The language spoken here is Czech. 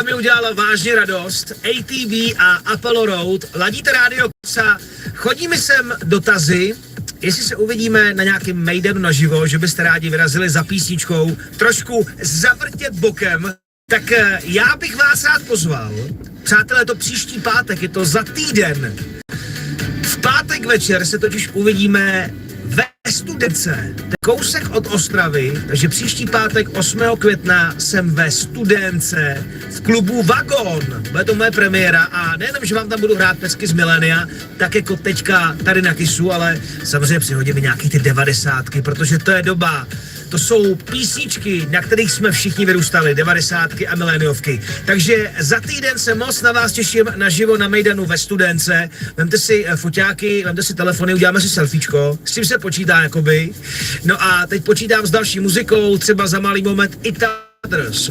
mi udělalo vážně radost. ATV a Apollo Road. Ladíte rádio Kasa. Chodí mi sem dotazy, jestli se uvidíme na nějakém mejdanu naživo, že byste rádi vyrazili za písničkou, trošku zavrtět bokem, tak já bych vás rád pozval. Přátelé, to příští pátek, je to za týden. V pátek večer se totiž uvidíme ve Studence, kousek od Ostravy, takže příští pátek 8. května jsem ve Studence v klubu Vagon. Bude to moje premiéra a nejenom, že vám tam budu hrát pesky z Milénia, tak jako teďka tady na Kisu, ale samozřejmě přihodíme nějaký ty 90, protože to je doba. To jsou písničky, na kterých jsme všichni vyrůstali, 90 a miléniovky. Takže za týden se moc na vás těším naživo na mejdanu ve Studence. Vemte si foťáky, vemte si telefony, uděláme si selfiečko, s tím se počítá jakoby. No a teď počítám s další muzikou, třeba za malý moment Italers.